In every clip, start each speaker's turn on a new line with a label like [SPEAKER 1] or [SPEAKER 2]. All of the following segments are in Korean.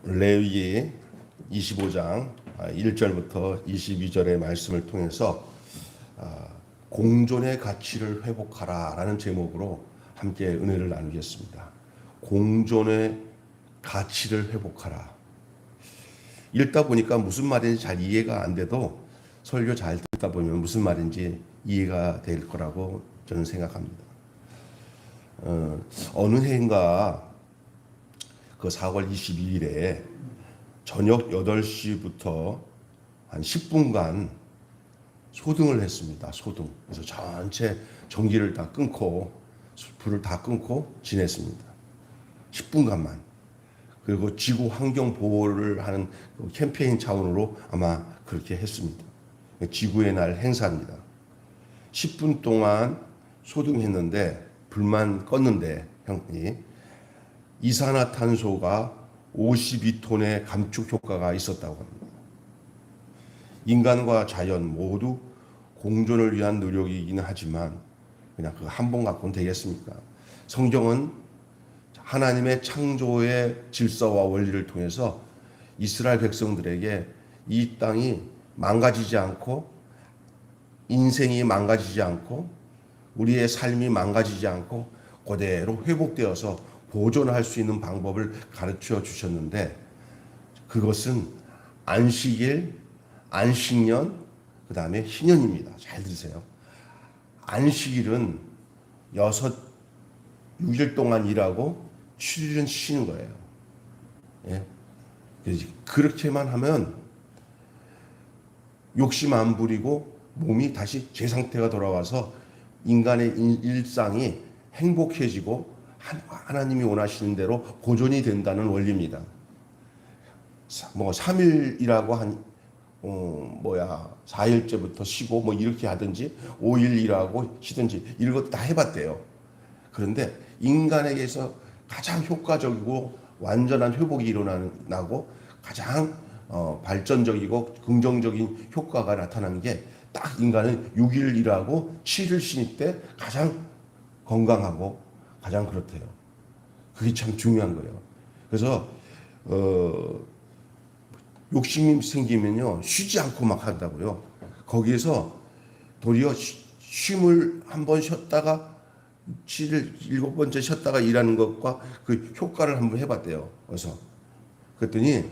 [SPEAKER 1] 레위기 25장 1절부터 22절의 말씀을 통해서 공존의 가치를 회복하라 라는 제목으로 함께 은혜를 나누겠습니다. 공존의 가치를 회복하라. 읽다 보니까 무슨 말인지 잘 이해가 안 돼도 설교 잘 듣다 보면 무슨 말인지 이해가 될 거라고 저는 생각합니다. 어느 해인가 그 4월 22일에 저녁 8시부터 한 10분간 소등을 했습니다. 소등. 그래서 전체 전기를 다 끊고 불을 다 끊고 지냈습니다. 10분간만. 그리고 지구 환경 보호를 하는 캠페인 차원으로 아마 그렇게 했습니다. 지구의 날 행사입니다. 10분 동안 소등했는데 불만 껐는데 형이 이산화탄소가 52톤의 감축 효과가 있었다고 합니다. 인간과 자연 모두 공존을 위한 노력이긴 하지만 그냥 그 한 번 갖고는 되겠습니까? 성경은 하나님의 창조의 질서와 원리를 통해서 이스라엘 백성들에게 이 땅이 망가지지 않고 인생이 망가지지 않고 우리의 삶이 망가지지 않고 그대로 회복되어서 보존할 수 있는 방법을 가르쳐 주셨는데 그것은 안식일, 안식년, 그 다음에 희년입니다. 잘 들으세요. 안식일은 6일 동안 일하고 7일은 쉬는 거예요. 예? 그렇게만 하면 욕심 안 부리고 몸이 다시 제 상태가 돌아와서 인간의 일상이 행복해지고 하나님이 원하시는 대로 보존이 된다는 원리입니다. 3일이라고 4일째부터 쉬고 이렇게 하든지 5일 일하고 쉬든지 이런 것도 다 해봤대요. 그런데 인간에게서 가장 효과적이고 완전한 회복이 일어나고 가장 발전적이고 긍정적인 효과가 나타나는 게 딱 인간은 6일 일하고 7일 쉬는 때 가장 건강하고 가장 그렇대요. 그게 참 중요한 거예요. 그래서 욕심이 생기면요 쉬지 않고 막 한다고요. 거기에서 도리어 쉼을 한번 쉬었다가 7일 7번째 쉬었다가 일하는 것과 그 효과를 한번 해봤대요. 그래서 그랬더니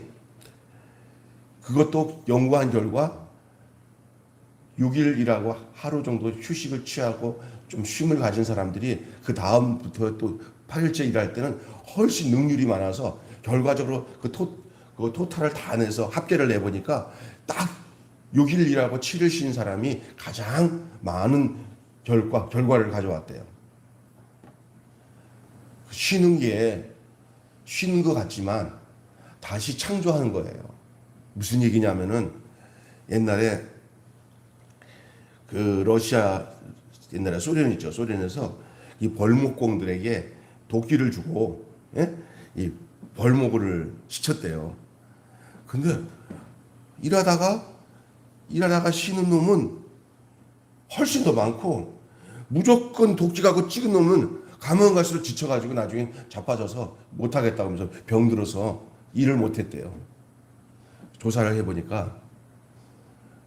[SPEAKER 1] 그것도 연구한 결과 6일 일하고 하루 정도 휴식을 취하고 좀 쉼을 가진 사람들이 그 다음부터 또 8일째 일할 때는 훨씬 능률이 많아서 결과적으로 그 토탈을 다 내서 합계를 내보니까 딱 6일 일하고 7일 쉬는 사람이 가장 많은 결과를 가져왔대요. 쉬는 것 같지만 다시 창조하는 거예요. 무슨 얘기냐면은 옛날에 그 러시아 옛날에 소련 있죠. 소련에서 이 벌목공들에게 도끼를 주고 이 벌목을 시쳤대요. 근데 일하다가 쉬는 놈은 훨씬 더 많고 무조건 도끼 갖고 찍은 놈은 가면 갈수록 지쳐가지고 나중에 자빠져서 못하겠다고 하면서 병들어서 일을 못했대요. 조사를 해보니까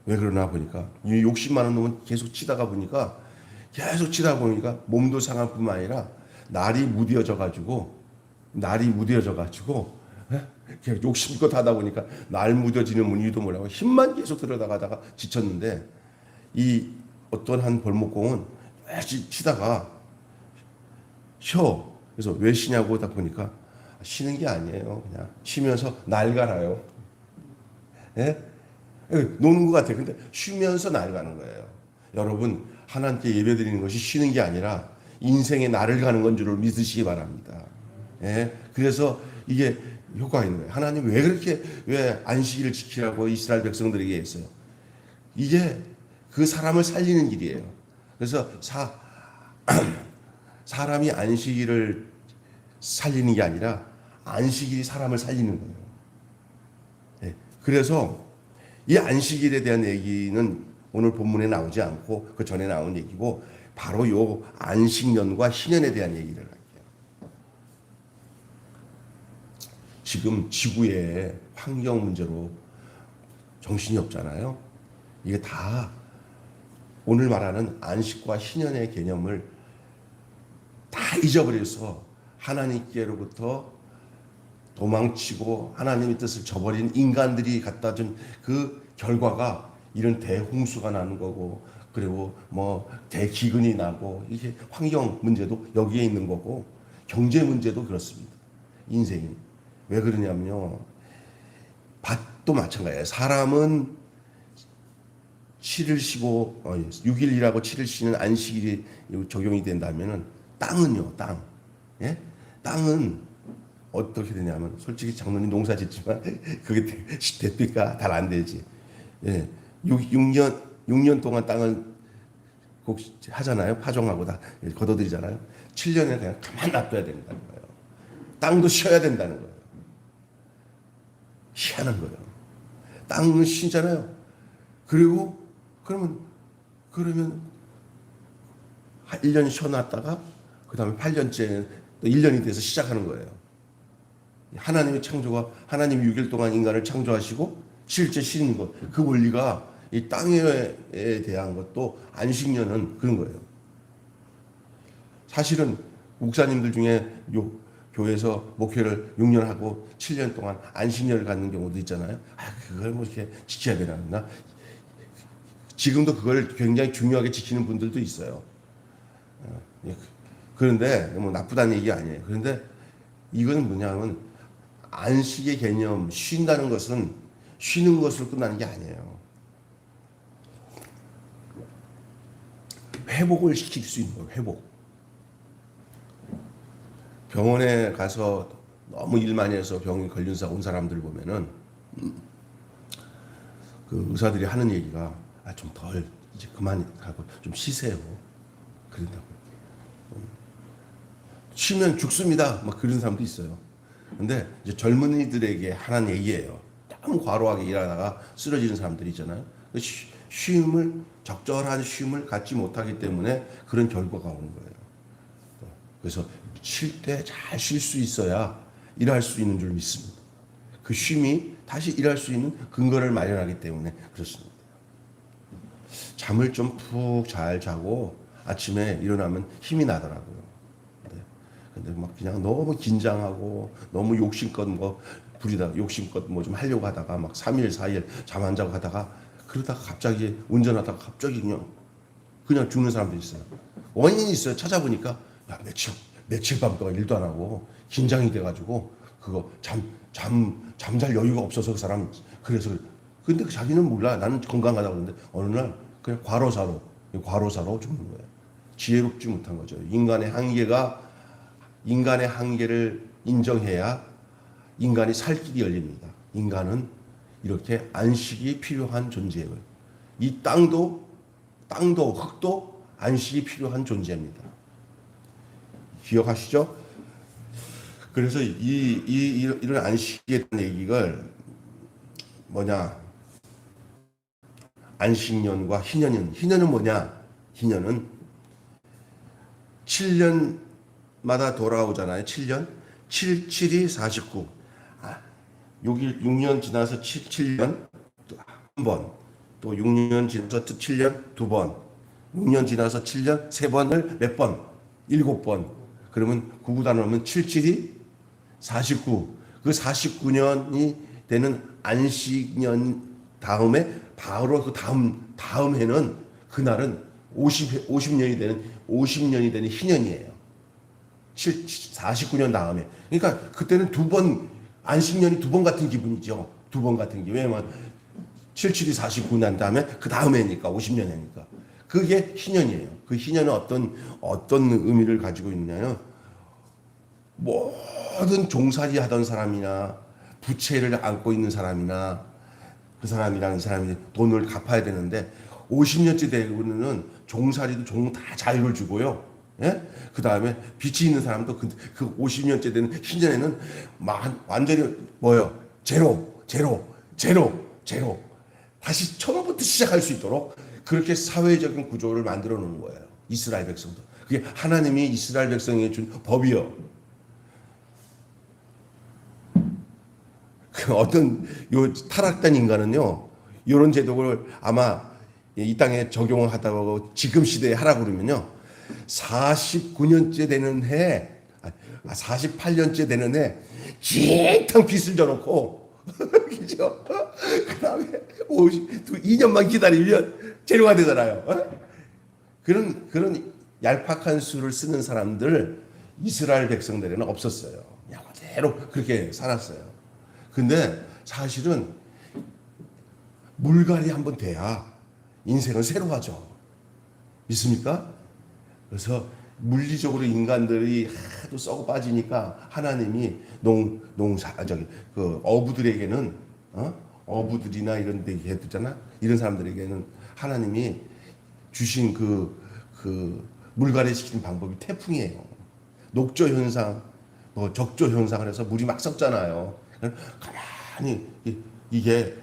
[SPEAKER 1] 왜 그러나 보니까 이 욕심 많은 놈은 계속 치다 보니까 몸도 상할 뿐만 아니라 날이 무뎌져 가지고 욕심껏 하다 보니까 날 무뎌지는 이유도 뭐라고 힘만 계속 들여다가다가 지쳤는데 이 어떤 한 벌목공은 치다가 쉬어. 그래서 왜 쉬냐고 하다 보니까 쉬는 게 아니에요. 그냥 쉬면서 날가라요. 예? 노는 것 같아요. 근데 쉬면서 날가는 거예요. 여러분 하나님께 예배드리는 것이 쉬는 게 아니라 인생의 날을 가는 건 줄을 믿으시기 바랍니다. 예? 그래서 이게 효과가 있는 거예요. 하나님 왜 안식일을 지키라고 이스라엘 백성들에게 했어요. 이게 그 사람을 살리는 길이에요. 그래서 사람이 안식일을 살리는 게 아니라 안식일이 사람을 살리는 거예요. 예. 그래서 이 안식일에 대한 얘기는 오늘 본문에 나오지 않고 그 전에 나온 얘기고 바로 요 안식년과 희년에 대한 얘기를 할게요. 지금 지구의 환경 문제로 정신이 없잖아요. 이게 다 오늘 말하는 안식과 희년의 개념을 다 잊어버려서 하나님께로부터 도망치고 하나님의 뜻을 저버린 인간들이 갖다 준 그 결과가 이런 대홍수가 나는 거고, 그리고 뭐 대기근이 나고, 이게 환경 문제도 여기에 있는 거고, 경제 문제도 그렇습니다. 인생이 왜 그러냐면요, 밭도 마찬가지예요. 사람은 7일 쉬고 6일이라고 7일 쉬는 안식일이 적용이 된다면은 땅은요, 땅, 예? 땅은 어떻게 되냐면, 솔직히 장로님 농사 짓지만 그게 대비가 잘 안 되지. 예. 6년 동안 땅을 곡 하잖아요. 파종하고 다 걷어들이잖아요. 7년에 그냥 가만 놔둬야 된다는 거예요. 땅도 쉬어야 된다는 거예요. 희한한 거예요. 땅은 쉬잖아요. 그리고 그러면 1년 쉬어놨다가 그 다음에 8년째 또 1년이 돼서 시작하는 거예요. 하나님의 창조가, 하나님이 6일 동안 인간을 창조하시고 실제 쉬는 것, 그 원리가 이 땅에 대한 것도 안식년은 그런 거예요. 사실은 목사님들 중에 교회에서 목회를 6년 하고 7년 동안 안식년을 갖는 경우도 있잖아요. 그걸 뭐 이렇게 지켜야 되나? 지금도 그걸 굉장히 중요하게 지키는 분들도 있어요. 그런데 뭐 나쁘다는 얘기 아니에요. 그런데 이건 뭐냐면, 안식의 개념, 쉰다는 것은 쉬는 것으로 끝나는 게 아니에요. 회복을 시킬 수 있는 거예요. 회복. 병원에 가서 너무 일 많이 해서 병이 걸린 온 사람들 보면은 그 의사들이 하는 얘기가, 좀 덜 이제 그만하고 좀 쉬세요. 그런다고. 쉬면 죽습니다. 막 그런 사람도 있어요. 근데 이제 젊은이들에게 하는 얘기예요. 너무 과로하게 일하다가 쓰러지는 사람들이 있잖아요. 적절한 쉼을 갖지 못하기 때문에 그런 결과가 오는 거예요. 그래서 쉴 때 잘 쉴 수 있어야 일할 수 있는 줄 믿습니다. 그 쉼이 다시 일할 수 있는 근거를 마련하기 때문에 그렇습니다. 잠을 좀 푹 잘 자고 아침에 일어나면 힘이 나더라고요. 근데 막 그냥 너무 긴장하고 너무 욕심껏 뭐 부리다가 욕심껏 뭐 좀 하려고 하다가 막 3일 4일 잠 안 자고 하다가, 그러다가 갑자기 운전하다가 갑자기 그냥 죽는 사람도 있어요. 원인이 있어요. 찾아보니까 며칠 밤 동안 일도 안 하고 긴장이 돼가지고 그거 잠잘 여유가 없어서 그 사람. 그래서 근데 자기는 몰라. 나는 건강하다고 그러는데 어느 날 그냥 과로사로 죽는 거예요. 지혜롭지 못한 거죠. 인간의 한계를 인정해야 인간이 살 길이 열립니다. 인간은 이렇게 안식이 필요한 존재예요. 이 땅도 흙도 안식이 필요한 존재입니다. 기억하시죠? 그래서 이런 안식에 대한 얘기를 뭐냐? 안식년과 희년은 뭐냐? 희년은 7년마다 돌아오잖아요. 7년. 7이 49. 6년 지나서 7년 한 번. 또 6년 지나서 7년 두 번. 6년 지나서 7년 세 번을 몇 번? 7번. 그러면 9 나누면 7이 49. 그 49년이 되는 안식년 다음에 바로 그 다음 해는, 그날은 50년이 되는 희년이에요. 49년 다음에. 그러니까 그때는 안식년이 두 번 같은 기분이죠. 두 번 같은 기분. 왜냐면 77이 49년 다음에 그 다음 해니까 50년 해니까. 그게 희년이에요. 그 희년은 어떤 의미를 가지고 있느냐요. 모든 종살이 하던 사람이나 부채를 안고 있는 사람이나 그 사람이랑 이 사람이 돈을 갚아야 되는데 50년째 되고는 종살이도 다 자유를 주고요. 예? 그 다음에 빚이 있는 사람도 그 50년째 되는 희년에는 완전히 뭐예요? 제로. 다시 처음부터 시작할 수 있도록 그렇게 사회적인 구조를 만들어 놓은 거예요. 이스라엘 백성도. 그게 하나님이 이스라엘 백성에게 준 법이요. 어떤 요 타락된 인간은요, 이런 제도를 아마 이 땅에 적용을 하다고 지금 시대에 하라고 그러면요, 49년째 되는 해, 48년째 되는 해, 깃탕 빚을 져놓고, 그죠? 그 다음에 2년만 기다리면 재료가 되잖아요. 그런 얄팍한 수를 쓰는 사람들, 이스라엘 백성들에는 없었어요. 그냥 그대로 그렇게 살았어요. 근데 사실은 물갈이 한번 돼야 인생은 새로워져. 믿습니까? 그래서 물리적으로 인간들이 하도 썩어 빠지니까 하나님이 어부들에게는, 어부들이나 이런 데 있잖아, 이런 사람들에게는 하나님이 주신 그 물갈이 시키는 방법이 태풍이에요. 녹조 현상, 뭐 적조 현상을 해서 물이 막 썩잖아요. 가만히 이게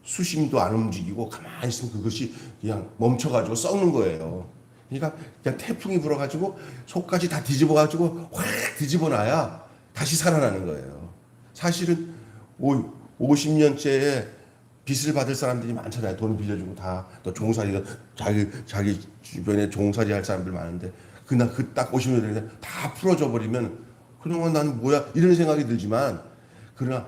[SPEAKER 1] 수심도 안 움직이고 가만히 있으면 그것이 그냥 멈춰가지고 썩는 거예요. 그러니까 그냥 태풍이 불어가지고 속까지 다 뒤집어가지고 확 뒤집어놔야 다시 살아나는 거예요. 사실은 50년째에 빚을 받을 사람들이 많잖아요. 돈 빌려주고 다 또 종살이, 자기 주변에 종살이 할 사람들 많은데 그날 딱 50년 다 풀어줘 버리면 그러면 난 뭐야 이런 생각이 들지만, 그러나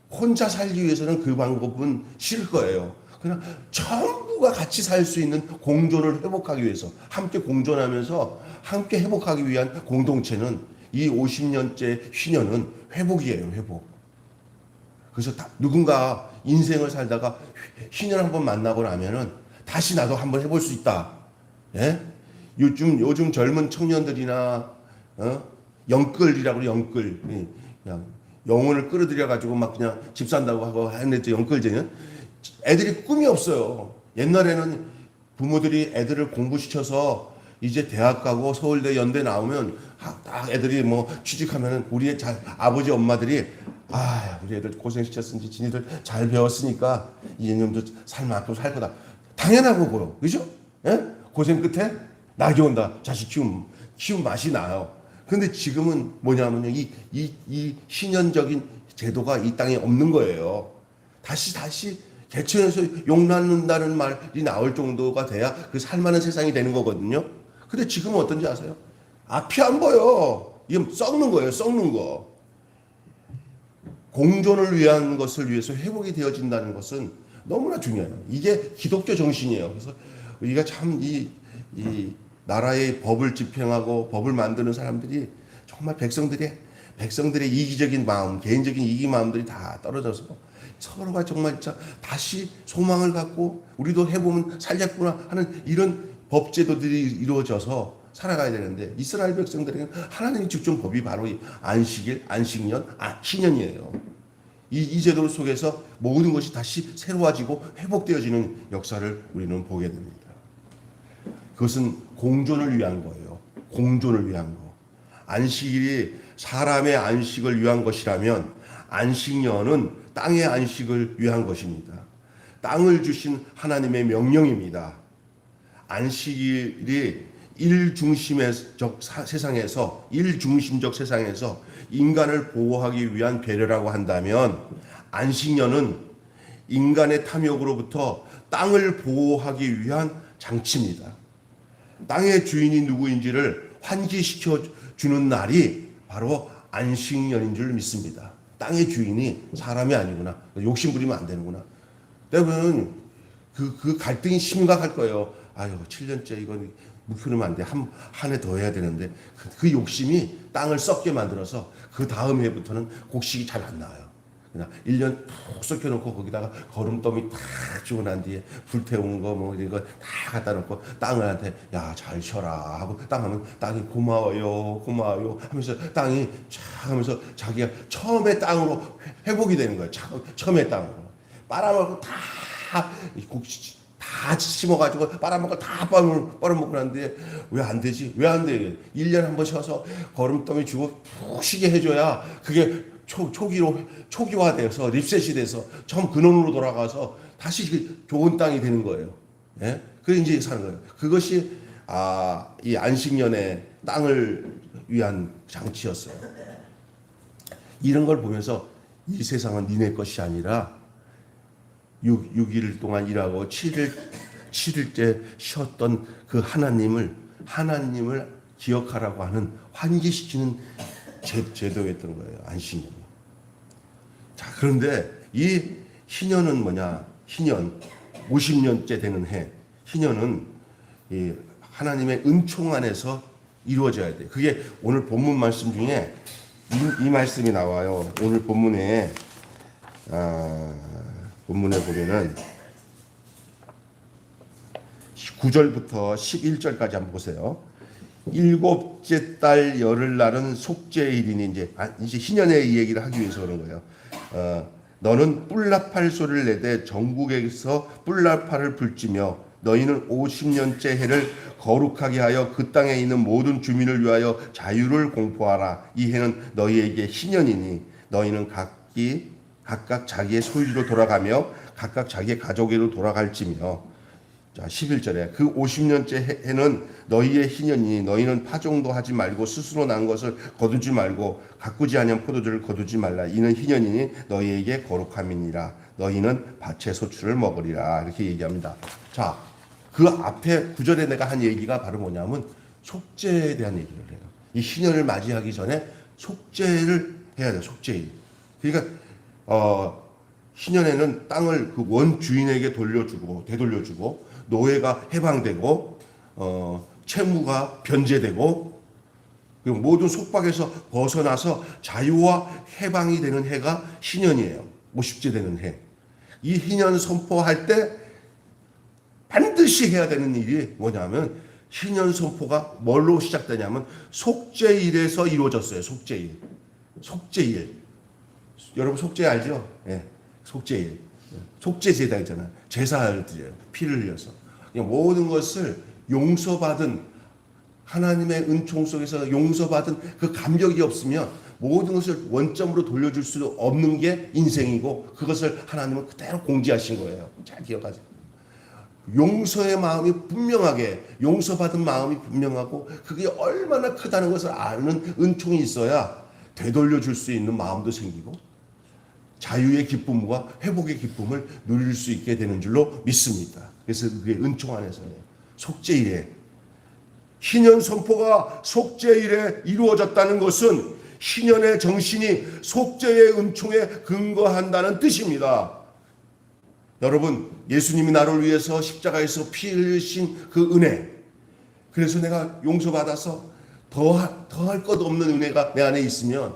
[SPEAKER 1] 혼자 살기 위해서는 그 방법은 싫을 거예요. 그냥 전부가 같이 살 수 있는 공존을 회복하기 위해서, 함께 공존하면서 함께 회복하기 위한 공동체는 이 50년째 희년은 회복이에요. 회복. 그래서 누군가 인생을 살다가 희년 한번 만나고 나면은 다시 나도 한번 해볼 수 있다. 예? 요즘 젊은 청년들이나 영끌이라고 그래. 영끌. 그냥 영혼을 끌어들여 가지고 막 그냥 집 산다고 하고 하는데, 영끌제는 애들이 꿈이 없어요. 옛날에는 부모들이 애들을 공부시켜서 이제 대학 가고 서울대 연대 나오면 딱 애들이 뭐 취직하면은 우리 아버지 엄마들이 우리 애들 고생시켰으니 지니들 잘 배웠으니까 이놈도 살 만큼 살 거다. 당연하고 보여. 그죠? 예? 고생 끝에 낙이 온다. 자식 키운 맛이 나요. 근데 지금은 뭐냐면요, 이 신현적인 제도가 이 땅에 없는 거예요. 다시 개천에서 욕 낳는다는 말이 나올 정도가 돼야 그 살만한 세상이 되는 거거든요. 근데 지금은 어떤지 아세요? 앞이 안 보여. 이게 썩는 거예요, 썩는 거. 공존을 위한 것을 위해서 회복이 되어진다는 것은 너무나 중요해요. 이게 기독교 정신이에요. 그래서 우리가 참 이 나라의 법을 집행하고 법을 만드는 사람들이 정말 백성들의 이기적인 마음, 개인적인 이기 마음들이 다 떨어져서 서로가 정말 진짜 다시 소망을 갖고 우리도 해보면 살겠구나 하는 이런 법제도들이 이루어져서 살아가야 되는데, 이스라엘 백성들에게는 하나님이 주신 법이 바로 이 안식일, 안식년, 희년이에요. 이 제도 속에서 모든 것이 다시 새로워지고 회복되어지는 역사를 우리는 보게 됩니다. 그것은 공존을 위한 거예요. 공존을 위한 거. 안식일이 사람의 안식을 위한 것이라면 안식년은 땅의 안식을 위한 것입니다. 땅을 주신 하나님의 명령입니다. 안식일이 일중심적 세상에서 인간을 보호하기 위한 배려라고 한다면, 안식년은 인간의 탐욕으로부터 땅을 보호하기 위한 장치입니다. 땅의 주인이 누구인지를 환기시켜 주는 날이 바로 안식년인 줄 믿습니다. 땅의 주인이 사람이 아니구나. 욕심 부리면 안 되는구나. 때문에 그 갈등이 심각할 거예요. 7년째 이건 묵혀놓으면 안 돼. 한 해 더 해야 되는데 그 욕심이 땅을 썩게 만들어서 그 다음 해부터는 곡식이 잘 안 나와요. 그냥 1년 푹 썩혀놓고 거기다가 거름더미 탁 주고 난 뒤에 불태운 거 뭐 이런 거 다 갖다 놓고 땅한테 야 잘 쉬어라 하고 땅하면 땅이 고마워요 하면서 땅이 쫙 하면서 자기가 처음에 땅으로 회복이 되는 거예요. 처음에 땅으로 빨아먹고 다 심어가지고 빨아먹고 다 빨아먹고 난데 왜 안 되지? 왜 안 돼? 1년에 한 번 쉬어서 거름더미 주고 푹 쉬게 해줘야 그게 초기화돼서 립셋이 돼서 처음 근원으로 돌아가서 다시 좋은 땅이 되는 거예요. 예? 그래 이제 사는 거예요. 그것이 이 안식년의 땅을 위한 장치였어요. 이런 걸 보면서 이 세상은 니네 것이 아니라 6일 동안 일하고 7일째 쉬었던 그 하나님을 기억하라고 하는 환기시키는 제도였던 거예요. 안식년이. 자, 그런데 이 희년은 뭐냐? 희년 50년째 되는 해. 희년은 이 하나님의 은총 안에서 이루어져야 돼요. 그게 오늘 본문 말씀 중에 이 말씀이 나와요. 오늘 본문에 보면은 9절부터 11절까지 한번 보세요. 일곱째 달 열흘날은 속죄일이니 이제 희년의 이 얘기를 하기 위해서 그런 거예요. 너는 뿔나팔 소리를 내되 전국에서 뿔나팔을 불지며 너희는 50년째 해를 거룩하게 하여 그 땅에 있는 모든 주민을 위하여 자유를 공포하라. 이 해는 너희에게 희년이니 너희는 각각 자기의 소유로 돌아가며 각각 자기의 가족에로 돌아갈지며. 자, 11절에 그 50년째 해는 너희의 희년이니 너희는 파종도 하지 말고 스스로 난 것을 거두지 말고 가꾸지 아니한 포도주를 거두지 말라. 이는 희년이니 너희에게 거룩함이니라. 너희는 밭의 소출을 먹으리라. 이렇게 얘기합니다. 자, 그 앞에 9절에 내가 한 얘기가 바로 뭐냐면 속죄에 대한 얘기를 해요. 이 희년을 맞이하기 전에 속죄를 해야 돼요. 속죄일. 그러니까 희년에는 땅을 그 원주인에게 되돌려주고 노예가 해방되고 채무가 변제되고 그리고 모든 속박에서 벗어나서 자유와 해방이 되는 해가 희년이에요. 50째 되는 해. 이 희년 선포할 때 반드시 해야 되는 일이 뭐냐면 희년 선포가 뭘로 시작되냐면 속죄일에서 이루어졌어요. 속죄일. 여러분 속죄 알죠? 예. 속죄일. 속죄 제사잖아요. 제사를 드려요. 피를 흘려서. 모든 것을 용서받은 하나님의 은총 속에서 용서받은 그 감격이 없으면 모든 것을 원점으로 돌려줄 수 없는 게 인생이고 그것을 하나님은 그대로 공지하신 거예요. 잘 기억하세요. 용서의 마음이 분명하게 용서받은 마음이 분명하고 그게 얼마나 크다는 것을 아는 은총이 있어야 되돌려 줄 수 있는 마음도 생기고 자유의 기쁨과 회복의 기쁨을 누릴 수 있게 되는 줄로 믿습니다. 그래서 그게 은총 안에서예요. 속죄일에 희년 선포가 속죄일에 이루어졌다는 것은 희년의 정신이 속죄의 은총에 근거한다는 뜻입니다. 여러분, 예수님이 나를 위해서 십자가에서 피 흘리신 그 은혜, 그래서 내가 용서받아서 더할 것 없는 은혜가 내 안에 있으면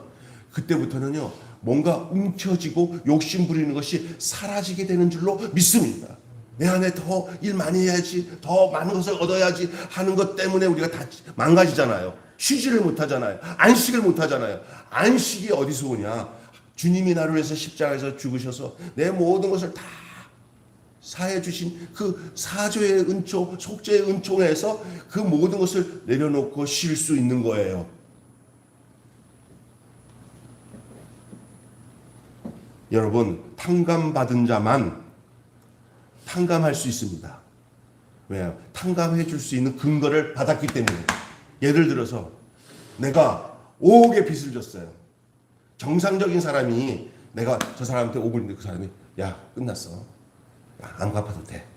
[SPEAKER 1] 그때부터는요 뭔가 움켜쥐고 욕심 부리는 것이 사라지게 되는 줄로 믿습니다. 내 안에 더 일 많이 해야지, 더 많은 것을 얻어야지 하는 것 때문에 우리가 다 망가지잖아요. 쉬지를 못하잖아요. 안식을 못하잖아요. 안식이 어디서 오냐? 주님이 나를 위해서 십자가에서 죽으셔서 내 모든 것을 다 사해 주신 그 사조의 은총, 속죄의 은총에서 그 모든 것을 내려놓고 쉴 수 있는 거예요. 여러분, 탕감받은 자만 탕감할 수 있습니다. 왜요? 탕감해 줄 수 있는 근거를 받았기 때문에. 예를 들어서 내가 5억의 빚을 졌어요. 정상적인 사람이 내가 저 사람한테 5억을 줬는데 그 사람이 야 끝났어. 안 갚아도 돼.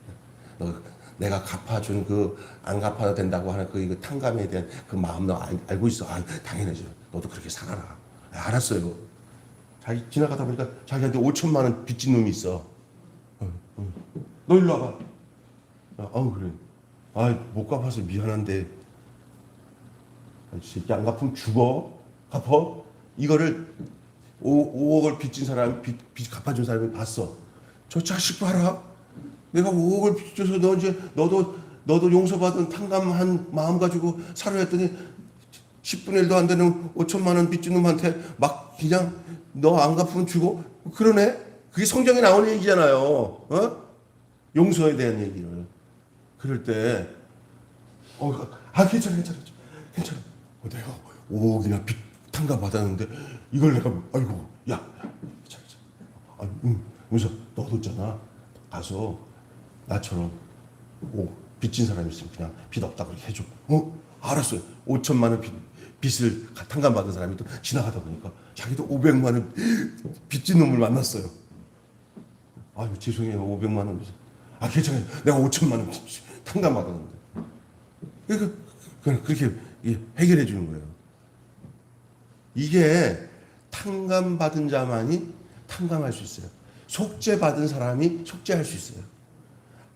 [SPEAKER 1] 내가 갚아준 그 안 갚아도 된다고 하는 그 탕감에 대한 그 마음 너 알고 있어. 당연하죠. 너도 그렇게 살아라. 알았어요. 자기 지나가다 보니까 자기한테 5천만 원 빚진 놈이 있어. 너 일로 와봐. 그래. 못 갚아서 미안한데. 새끼 안 갚으면 죽어. 갚어. 이거를 5억을 빚진 사람, 빚 갚아준 사람이 봤어. 저 자식 봐라. 내가 5억을 빚줘서 너도 용서받은 탕감한 마음 가지고 살아 했더니 10분의 1도 안 되는 5천만 원 빚진 놈한테 막 그냥 너 안 갚으면 죽어? 그러네? 그게 성경에 나오는 얘기잖아요. 용서에 대한 얘기를. 그럴 때 괜찮아. 내가 5억이나 빚 탕감 받았는데 이걸 내가 야 괜찮아. 그래서 너도 있잖아. 가서 나처럼 빚진 사람이 있으면 그냥 빚 없다고 해줘. 알았어요. 5천만 원 빚을 탕감받은 사람이 또 지나가다 보니까 자기도 500만 원 빚진 놈을 만났어요. 아유 죄송해요 500만 원. 아 괜찮아요. 내가 5천만 원 탕감받았는데. 그렇게 해결해 주는 거예요. 이게 탕감받은 자만이 탕감할 수 있어요. 속죄받은 사람이 속죄할 수 있어요.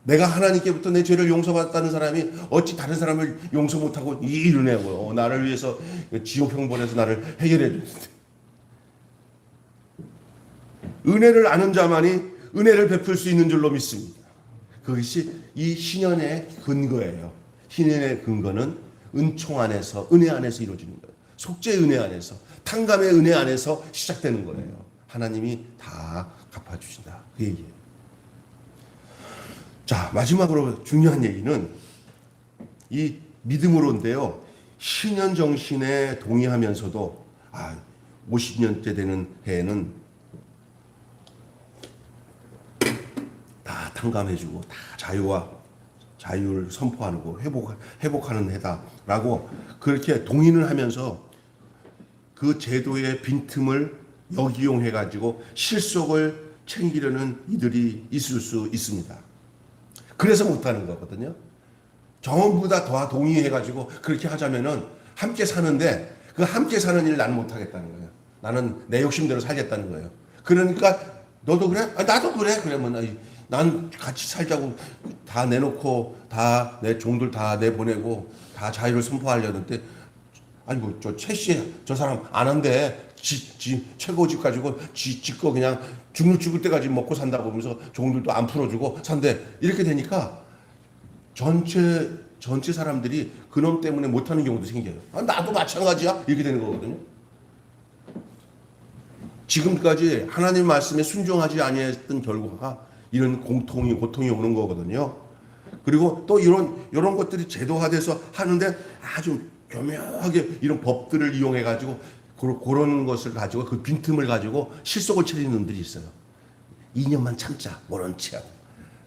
[SPEAKER 1] 내가 하나님께부터 내 죄를 용서받았다는 사람이 어찌 다른 사람을 용서 못하고 이 은혜고 나를 위해서 지옥 형벌에서 나를 해결해 주는데, 은혜를 아는 자만이 은혜를 베풀 수 있는 줄로 믿습니다. 그것이 이 신현의 근거예요. 신현의 근거는 은총 안에서, 은혜 안에서 이루어지는 거예요. 속죄의 은혜 안에서, 탕감의 은혜 안에서 시작되는 거예요. 하나님이 다 갚아주신다. 그 얘기예요. 자, 마지막으로 중요한 얘기는 이 믿음으로인데요. 신현 정신에 동의하면서도 50년째 되는 해에는 다 탕감해주고 다 자유를 선포하고 회복하는 해다라고 그렇게 동의를 하면서 그 제도의 빈틈을 역이용해가지고 실속을 챙기려는 이들이 있을 수 있습니다. 그래서 못하는 거거든요. 전부 다 동의해가지고 그렇게 하자면은 함께 사는데 그 함께 사는 일 나는 못하겠다는 거예요. 나는 내 욕심대로 살겠다는 거예요. 그러니까 너도 그래? 나도 그래? 그러면 난 같이 살자고 다 내놓고 다 내 종들 다 내보내고 다 자유를 선포하려는데 아이고 저 최씨 저 사람 안 한대. 지 최고집 가지고 지거 그냥 죽을 때까지 먹고 산다고 하면서 종들도 안 풀어주고 산대. 이렇게 되니까 전체 사람들이 그놈 때문에 못하는 경우도 생겨요. 나도 마찬가지야. 이렇게 되는 거거든요. 지금까지 하나님 말씀에 순종하지 아니했던 결과가 이런 고통이 오는 거거든요. 그리고 또 이런 것들이 제도화돼서 하는데 아주 교묘하게 이런 법들을 이용해 가지고 그런 것을 가지고 그 빈틈을 가지고 실속을 차리는 놈들이 있어요. 2년만 참자 모른 체하고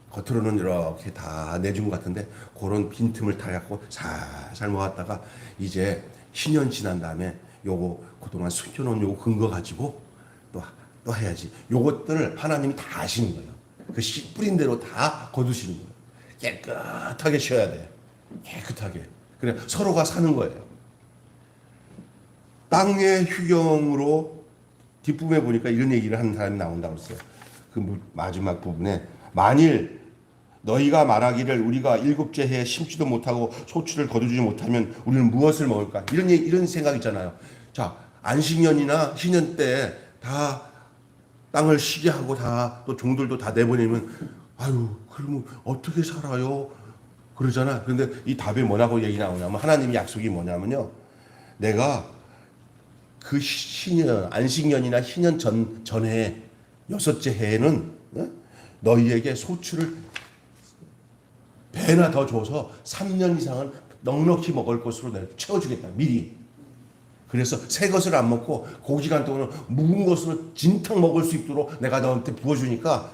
[SPEAKER 1] 겉으로는 이렇게 다 내준 것 같은데 그런 빈틈을 다 갖고 살살 모았다가 이제 10년 지난 다음에 요거 그동안 숨겨놓은 요거 근거 가지고 또 해야지. 요것들을 하나님이 다 아시는 거예요. 그 씨 뿌린 대로 다 거두시는 거예요. 깨끗하게 쉬어야 돼. 깨끗하게. 그래 서로가 사는 거예요. 땅의 휴경으로 뒷부분에 보니까 이런 얘기를 하는 사람이 나온다고 했어요. 그 마지막 부분에 만일 너희가 말하기를 우리가 일곱째 해에 심지도 못하고 소출을 거두지 못하면 우리는 무엇을 먹을까? 이런 생각 있잖아요. 자, 안식년이나 신년 때 다 땅을 쉬게 하고 다 또 종들도 다 내보내면 그러면 어떻게 살아요? 그러잖아. 근데 이 답이 뭐라고 얘기 나오냐면 하나님의 약속이 뭐냐면요. 내가 그 신년, 안식년이나 신년 전해 6째 해에는 너희에게 소출을 배나 더 줘서 3년 이상은 넉넉히 먹을 것으로 내가 채워주겠다. 미리. 그래서 새 것을 안 먹고 고기간 동안 묵은 것으로 진탕 먹을 수 있도록 내가 너한테 부어주니까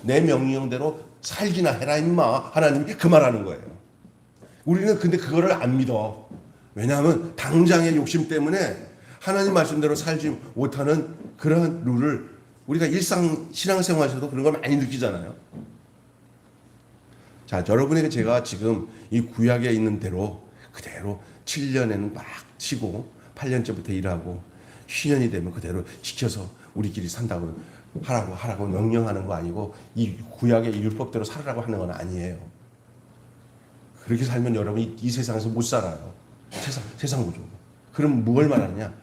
[SPEAKER 1] 내 명령대로 살기나 해라 임마. 하나님이 그 말하는 거예요. 우리는 근데 그거를 안 믿어. 왜냐하면 당장의 욕심 때문에 하나님 말씀대로 살지 못하는 그러한 룰을 우리가 일상 신앙생활에서도 그런 걸 많이 느끼잖아요. 자, 여러분에게 제가 지금 이 구약에 있는 대로 그대로 7년에는 막 치고 8년째부터 일하고 신년이 되면 그대로 지켜서 우리끼리 산다고 하라고 명령하는 거 아니고 이 구약의 율법대로 살으라고 하는 건 아니에요. 그렇게 살면 여러분이 이 세상에서 못 살아요. 세상 구조. 그럼 뭘 말하느냐?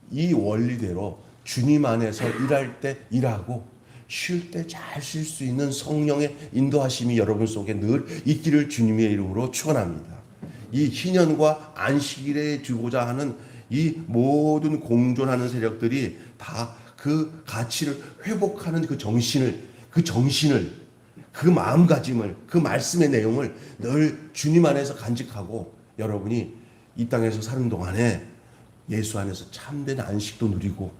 [SPEAKER 1] 이 원리대로 주님 안에서 일할 때 일하고 쉴 때 잘 쉴 수 있는 성령의 인도하심이 여러분 속에 늘 있기를 주님의 이름으로 축원합니다. 이 희년과 안식일에 주고자 하는 이 모든 공존하는 세력들이 다 그 가치를 회복하는 그 정신을 그 마음가짐을 그 말씀의 내용을 늘 주님 안에서 간직하고 여러분이 이 땅에서 사는 동안에 예수 안에서 참된 안식도 누리고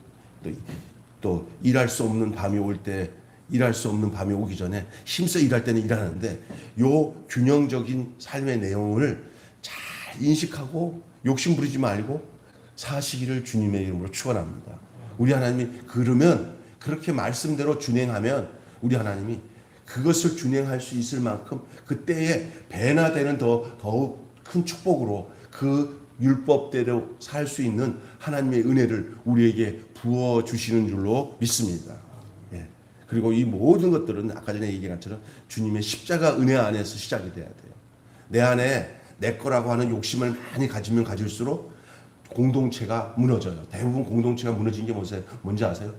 [SPEAKER 1] 또 일할 수 없는 밤이 올 때 일할 수 없는 밤이 오기 전에 힘써 일할 때는 일하는데 요 균형적인 삶의 내용을 잘 인식하고 욕심 부리지 말고 사시기를 주님의 이름으로 축원합니다. 우리 하나님이 그러면 그렇게 말씀대로 준행하면 우리 하나님이 그것을 준행할 수 있을 만큼 그때에 배나 되는 더욱 큰 축복으로 그 율법대로 살 수 있는 하나님의 은혜를 우리에게 부어 주시는 줄로 믿습니다. 예. 그리고 이 모든 것들은 아까 전에 얘기한 것처럼 주님의 십자가 은혜 안에서 시작이 돼야 돼요. 내 안에 내 거라고 하는 욕심을 많이 가지면 가질수록 공동체가 무너져요. 대부분 공동체가 무너진 게 뭔지 아세요?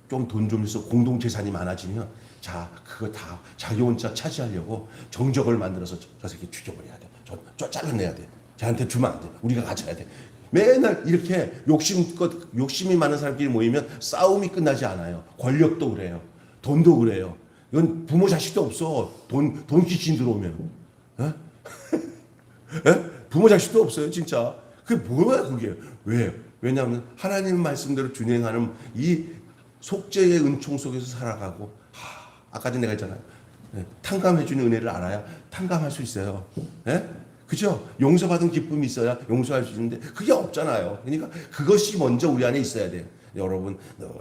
[SPEAKER 1] 좀 돈 좀 있어 공동재산이 많아지면 자 그거 다 자기 혼자 차지하려고 정적을 만들어서 저 새끼 죽여버려야 돼. 저 잘라내야 돼. 쟤한테 주면 안 돼. 우리가 가져야 돼. 맨날 이렇게 욕심이 많은 사람끼리 모이면 싸움이 끝나지 않아요. 권력도 그래요. 돈도 그래요. 이건 부모 자식도 없어. 돈 귀신 들어오면. 에? 에? 부모 자식도 없어요. 진짜. 그게 뭐야 그게. 왜? 왜냐하면 하나님 말씀대로 준행하는 이 속죄의 은총 속에서 살아가고 아까 전에 내가 했잖아요. 탕감해주는 은혜를 알아야 탕감할 수 있어요. 예? 그죠? 용서받은 기쁨이 있어야 용서할 수 있는데 그게 없잖아요. 그러니까 그것이 먼저 우리 안에 있어야 돼요. 여러분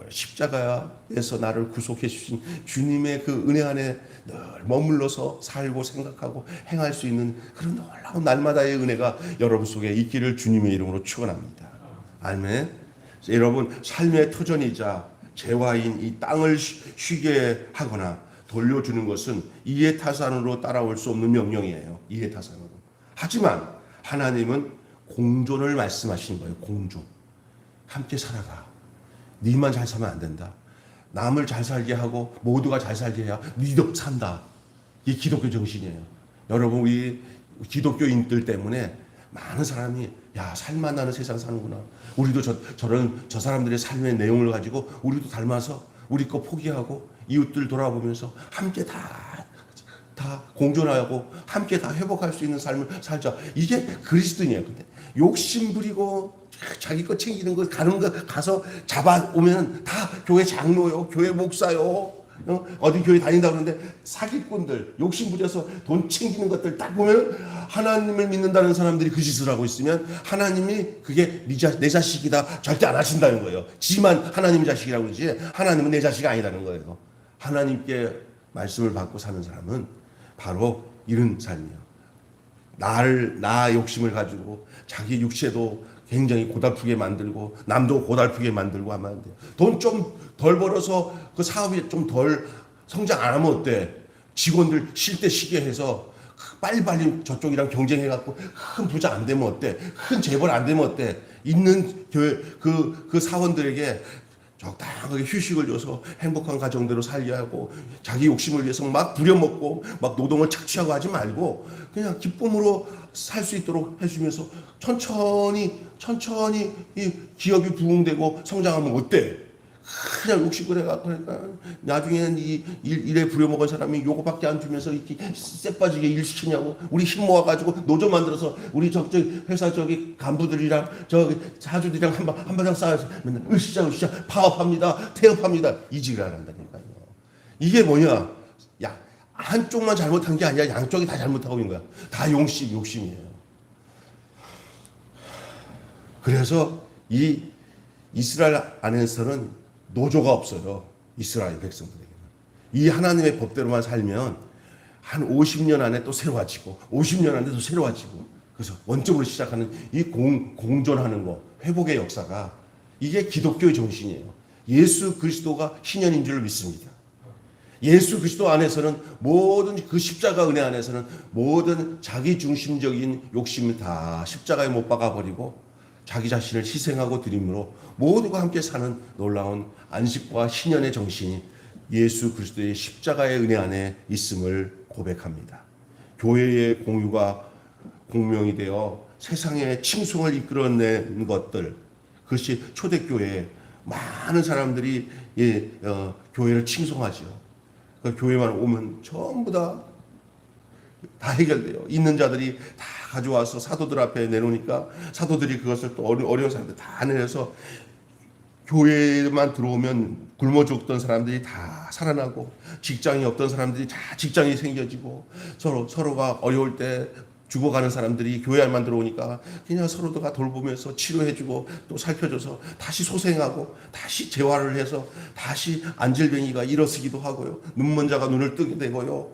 [SPEAKER 1] 십자가에서 나를 구속해 주신 주님의 그 은혜 안에 늘 머물러서 살고 생각하고 행할 수 있는 그런 놀라운 날마다의 은혜가 여러분 속에 있기를 주님의 이름으로 축원합니다. 아멘. 여러분 삶의 터전이자 재화인 이 땅을 쉬게 하거나 돌려주는 것은 이해타산으로 따라올 수 없는 명령이에요. 이해타산으로. 하지만 하나님은 공존을 말씀하시는 거예요. 공존. 함께 살아가. 네만 잘 살면 안 된다. 남을 잘 살게 하고 모두가 잘 살게 해야 네도 산다. 이게 기독교 정신이에요. 여러분 우리 기독교인들 때문에 많은 사람이 야 살맛나는 세상 사는구나. 우리도 저 사람들의 삶의 내용을 가지고 우리도 닮아서 우리 거 포기하고 이웃들 돌아보면서 함께 다 공존하고 함께 다 회복할 수 있는 삶을 살자. 이게 그리스도인이에요. 근데 욕심 부리고 자기 거 챙기는 거 가는 거 가서 잡아오면 다 교회 장로요, 교회 목사요. 어디 교회 다닌다고 그러는데 사기꾼들 욕심 부려서 돈 챙기는 것들 딱 보면 하나님을 믿는다는 사람들이 그 짓을 하고 있으면 하나님이 그게 내 자식이다 절대 안 하신다는 거예요. 지만 하나님 자식이라고 그러지 하나님은 내 자식이 아니라는 거예요. 하나님께 말씀을 받고 사는 사람은 바로 이런 삶이에요. 나 욕심을 가지고 자기 육체도 굉장히 고달프게 만들고 남도 고달프게 만들고 하면 안 돼요. 돈 좀 덜 벌어서 그 사업이 좀 덜 성장 안 하면 어때? 직원들 쉴 때 쉬게 해서 빨리빨리 저쪽이랑 경쟁해갖고 큰 부자 안 되면 어때? 큰 재벌 안 되면 어때? 있는 교회 그 사원들에게 적당하게 휴식을 줘서 행복한 가정대로 살게 하고 자기 욕심을 위해서 막 부려먹고 막 노동을 착취하고 하지 말고 그냥 기쁨으로 살 수 있도록 해주면서 천천히 이 기업이 부흥되고 성장하면 어때? 그냥 욕심을 해갖고 그러니까 나중에는 이 일에 부려먹은 사람이 요거밖에 안 주면서 이렇게 쎄빠지게 일 시키냐고. 우리 힘 모아가지고 노조 만들어서 우리 저기 회사 저기 간부들이랑 저기 사주들이랑 한바탕 쌓아서 맨날 으쌰 파업합니다 태업합니다 이지를 안 한다니까요. 이게 뭐냐? 야 한쪽만 잘못한 게 아니라 양쪽이 다 잘못하고 있는 거야. 다 욕심이에요. 그래서 이 이스라엘 안에서는 노조가 없어요. 이스라엘 백성들에게는. 이 하나님의 법대로만 살면 한 50년 안에 또 새로워지고 50년 안에 또 새로워지고 그래서 원점으로 시작하는 이 공존하는 거 회복의 역사가 이게 기독교의 정신이에요. 예수 그리스도가 신현인 줄 믿습니다. 예수 그리스도 안에서는 모든 그 십자가 은혜 안에서는 모든 자기 중심적인 욕심을 다 십자가에 못 박아버리고 자기 자신을 희생하고 드림으로 모두가 함께 사는 놀라운 안식과 신현의 정신이 예수 그리스도의 십자가의 은혜 안에 있음을 고백합니다. 교회의 공유가 공명이 되어 세상의 칭송을 이끌어내는 것들 그것이 초대교회에 많은 사람들이 교회를 칭송하죠. 그 교회만 오면 전부 다 해결돼요. 있는 자들이 다 가져와서 사도들 앞에 내놓으니까 사도들이 그것을 또 어려운 사람들 다 내려서 교회만 들어오면 굶어 죽던 사람들이 다 살아나고 직장이 없던 사람들이 다 직장이 생겨지고 서로가 어려울 때 죽어가는 사람들이 교회 안만 들어오니까 그냥 서로가 돌보면서 치료해주고 또 살펴줘서 다시 소생하고 다시 재활을 해서 다시 안질뱅이가 일어서기도 하고요. 눈먼 자가 눈을 뜨게 되고요.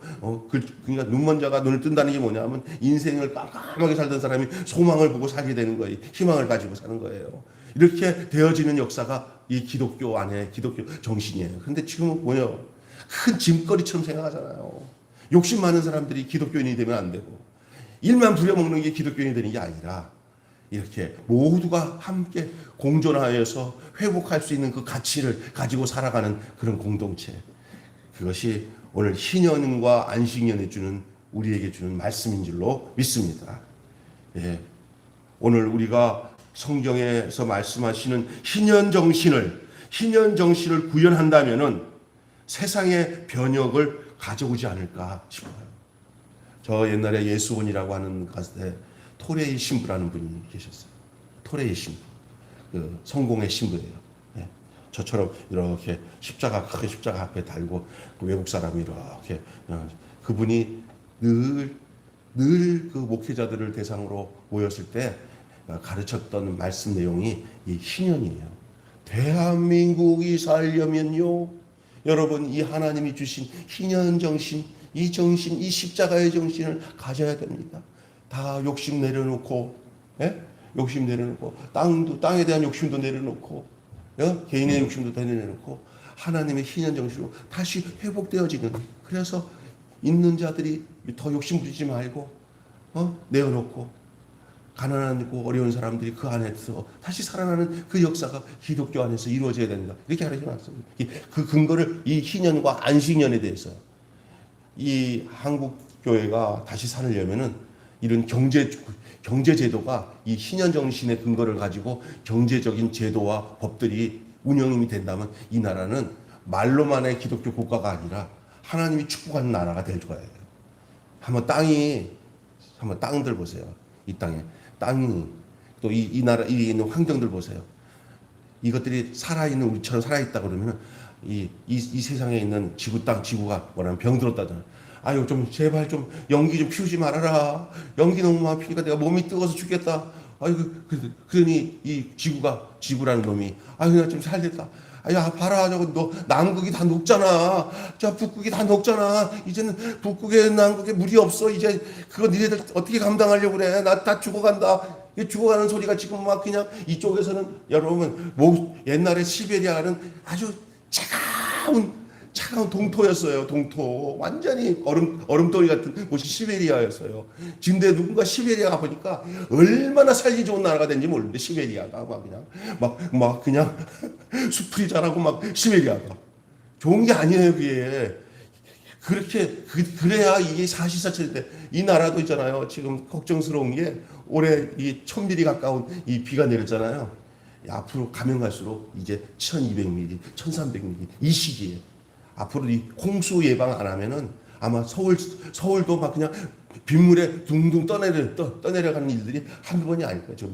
[SPEAKER 1] 그러니까 눈먼 자가 눈을 뜬다는 게 뭐냐면 인생을 깜깜하게 살던 사람이 소망을 보고 살게 되는 거예요. 희망을 가지고 사는 거예요. 이렇게 되어지는 역사가 이 기독교 안에 기독교 정신이에요. 근데 지금은 뭐예요? 큰 짐거리처럼 생각하잖아요. 욕심 많은 사람들이 기독교인이 되면 안 되고 일만 부려먹는 게 기독교인이 되는 게 아니라 이렇게 모두가 함께 공존하여서 회복할 수 있는 그 가치를 가지고 살아가는 그런 공동체. 그것이 오늘 희년과 안식년에 주는 우리에게 주는 말씀인 줄로 믿습니다. 예. 오늘 우리가 성경에서 말씀하시는 희년 정신을 구현한다면은 세상의 변혁을 가져오지 않을까 싶어요. 저 옛날에 예수원이라고 하는 가수에 토레이 신부라는 분이 계셨어요. 토레이 신부. 그 성공의 신부예요. 네. 저처럼 이렇게 크게 십자가 앞에 달고 그 외국 사람이 이렇게 그분이 늘 그 목회자들을 대상으로 모였을 때 가르쳤던 말씀 내용이 이 희년이에요. 대한민국이 살려면요. 여러분 이 하나님이 주신 희년 정신, 이 정신, 이 십자가의 정신을 가져야 됩니다. 다 욕심 내려놓고, 욕심 내려놓고, 땅에 대한 욕심도 내려놓고, 개인의 욕심도 다 내려놓고, 하나님의 희년 정신으로 다시 회복되어지는. 그래서 있는 자들이 더 욕심 부리지 말고, 내어놓고, 가난하고 어려운 사람들이 그 안에서 다시 살아나는 그 역사가 기독교 안에서 이루어져야 된다. 이렇게 가르쳐 놨습니다. 그 근거를 이 희년과 안식년에 대해서 이 한국 교회가 다시 살려면은 이런 경제 제도가 이 희년 정신의 근거를 가지고 경제적인 제도와 법들이 운영이 된다면 이 나라는 말로만의 기독교 국가가 아니라 하나님이 축복하는 나라가 될 거예요. 한번 땅들 보세요. 이 땅이 또 이 나라 이 있는 환경들 보세요. 이것들이 살아있는 우리처럼 살아있다 그러면 이 세상에 있는 지구가 뭐라면 병들었다잖아. 아유 좀 제발 좀 연기 좀 피우지 말아라. 연기 너무 많이 피니까 내가 몸이 뜨거워서 죽겠다. 아유 그러니 이 지구라는 놈이 아유 내가 좀 살겠다. 야 봐라 저거 너 남극이 다 녹잖아. 자 북극이 다 녹잖아. 이제는 북극에 남극에 물이 없어. 이제 그거 니네들 어떻게 감당하려고 그래. 나 다 죽어간다. 죽어가는 소리가 지금 막 그냥 이쪽에서는 여러분 옛날에 시베리아는 아주 차가운 동토였어요. 동토 완전히 얼음덩이 같은 곳이 시베리아였어요. 근데 누군가 시베리아 가보니까 얼마나 살기 좋은 나라가 된지 모르는데 시베리아가 막 그냥 숲이 자라고 막 시베리아가 좋은 게 아니에요. 그게 그렇게 그래야 이게 사시사철인데 이 나라도 있잖아요. 지금 걱정스러운 게 올해 이 1000mm 가까운 이 비가 내렸잖아요. 앞으로 가면 갈수록 이제 1200mm, 1300mm 이 시기에 앞으로 이 홍수 예방 안 하면은 아마 서울도 막 그냥 빗물에 둥둥 떠내려가는 일들이 한두 번이 아닐 거예요.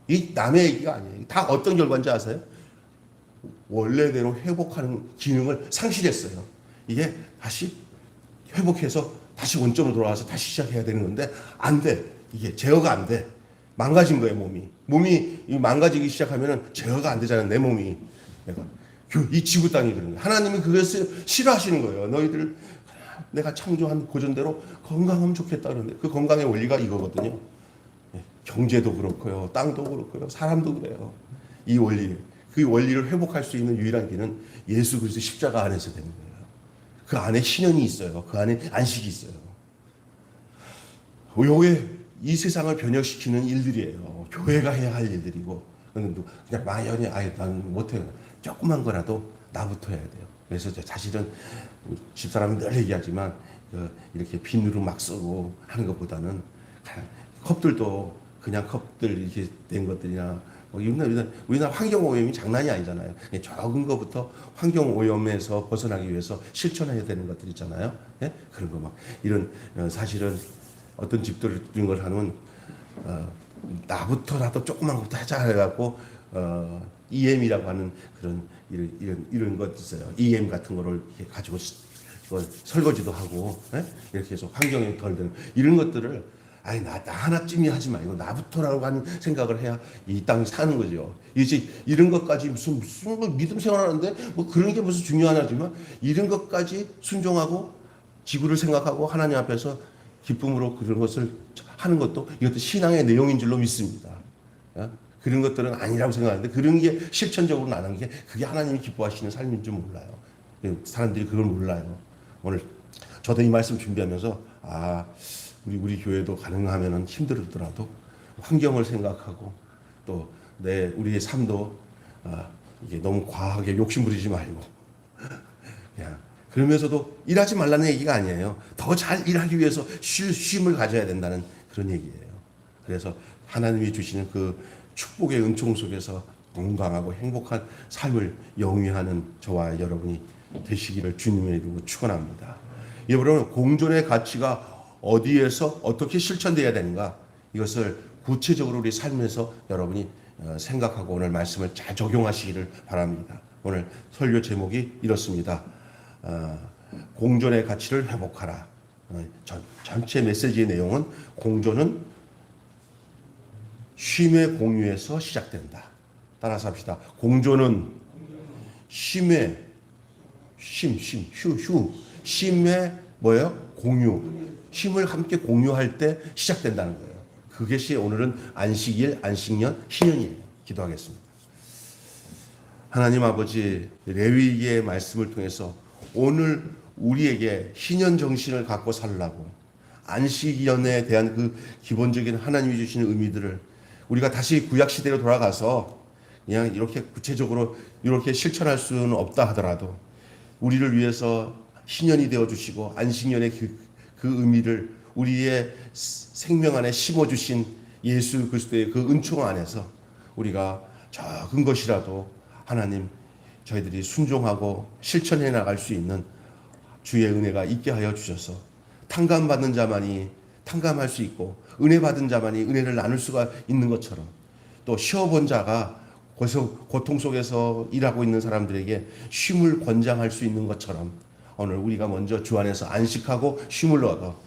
[SPEAKER 1] 이 남의 얘기가 아니에요. 다 어떤 결과인지 아세요? 원래대로 회복하는 기능을 상실했어요. 이게 다시 회복해서 다시 원점으로 돌아와서 다시 시작해야 되는 건데 안 돼. 이게 제어가 안 돼. 망가진 거예요, 몸이 망가지기 시작하면은 제어가 안 되잖아요, 내 몸이. 이 지구 땅이 그런 거예요. 하나님이 그것을 싫어하시는 거예요. 너희들 내가 창조한 고전대로 건강하면 좋겠다 그러는데 그 건강의 원리가 이거거든요. 경제도 그렇고요, 땅도 그렇고요, 사람도 그래요. 그 원리를 회복할 수 있는 유일한 길은 예수 그리스도 십자가 안에서 되는 거예요. 그 안에 신현이 있어요. 그 안에 안식이 있어요. 요게 이 세상을 변혁시키는 일들이에요. 교회가 해야 할 일들이고 그냥 막연히 난 못해요. 조그만 거라도 나부터 해야 돼요. 그래서 사실은 집사람이 늘 얘기하지만 이렇게 비누로 막 쓰고 하는 것보다는 컵들도 그냥 컵들 이렇게 된 것들이나 우리나라 환경오염이 장난이 아니잖아요. 적은 것부터 환경오염에서 벗어나기 위해서 실천해야 되는 것들 있잖아요. 네? 그런 거 막 이런 사실은 어떤 집들 이런 걸 하면 나부터라도 조그만 것부터 하자 해갖고 EM이라고 하는 그런 이런 것 있어요. EM 같은 거를 이렇게 가지고 설거지도 하고 네? 이렇게 해서 환경에 덜 되는 이런 것들을 아니 나 하나쯤이 하지 말고 나부터라고 하는 생각을 해야 이 땅 사는 거죠. 이제 이런 것까지 무슨 뭐 믿음 생활하는데 뭐 그런 게 무슨 중요하냐지만 이런 것까지 순종하고 지구를 생각하고 하나님 앞에서 기쁨으로 그런 것을 하는 것도 이것도 신앙의 내용인 줄로 믿습니다. 그런 것들은 아니라고 생각하는데 그런 게 실천적으로 나는 게 그게 하나님이 기뻐하시는 삶인 줄 몰라요. 사람들이 그걸 몰라요. 오늘 저도 이 말씀 준비하면서 우리 교회도 가능하면은 힘들더라도 환경을 생각하고 또 우리의 삶도 이게 너무 과하게 욕심 부리지 말고 그냥 그러면서도 일하지 말라는 얘기가 아니에요. 더 잘 일하기 위해서 쉼을 가져야 된다는 그런 얘기예요. 그래서 하나님이 주시는 그 축복의 은총 속에서 건강하고 행복한 삶을 영위하는 저와 여러분이 되시기를 주님의 이름으로 축원합니다. 여러분 공존의 가치가 어디에서 어떻게 실천돼야 되는가 이것을 구체적으로 우리 삶에서 여러분이 생각하고 오늘 말씀을 잘 적용하시기를 바랍니다. 오늘 설교 제목이 이렇습니다. 공존의 가치를 회복하라. 전체 메시지의 내용은 공존은 쉼의 공유에서 시작된다. 따라서 합시다. 공존은 쉼의 쉼의 뭐예요? 공유. 쉼을 함께 공유할 때 시작된다는 거예요. 그것이 오늘은 안식일, 안식년, 희년이에요. 기도하겠습니다. 하나님 아버지 레위기의 말씀을 통해서 오늘 우리에게 희년 정신을 갖고 살라고 안식년에 대한 그 기본적인 하나님이 주시는 의미들을 우리가 다시 구약 시대로 돌아가서 그냥 이렇게 구체적으로 이렇게 실천할 수는 없다 하더라도 우리를 위해서 희년이 되어 주시고 안식년의 그 의미를 우리의 생명 안에 심어 주신 예수 그리스도의 그 은총 안에서 우리가 작은 것이라도 하나님 저희들이 순종하고 실천해 나갈 수 있는 주의 은혜가 있게 하여 주셔서 탕감받는 자만이 탕감할 수 있고 은혜 받은 자만이 은혜를 나눌 수가 있는 것처럼 또 쉬어본 자가 고통 속에서 일하고 있는 사람들에게 쉼을 권장할 수 있는 것처럼 오늘 우리가 먼저 주 안에서 안식하고 쉼을 얻어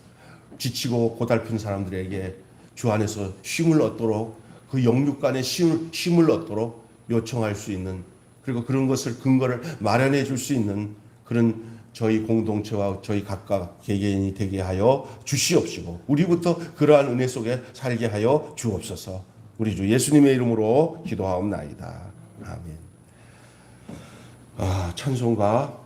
[SPEAKER 1] 지치고 고달픈 사람들에게 주 안에서 쉼을 얻도록 그 영육 간의 쉼을 얻도록 요청할 수 있는 그리고 그런 것을 근거를 마련해 줄 수 있는 그런 저희 공동체와 저희 각각 개개인이 되게 하여 주시옵시고 우리부터 그러한 은혜 속에 살게 하여 주옵소서. 우리 주 예수님의 이름으로 기도하옵나이다. 아멘. 찬송가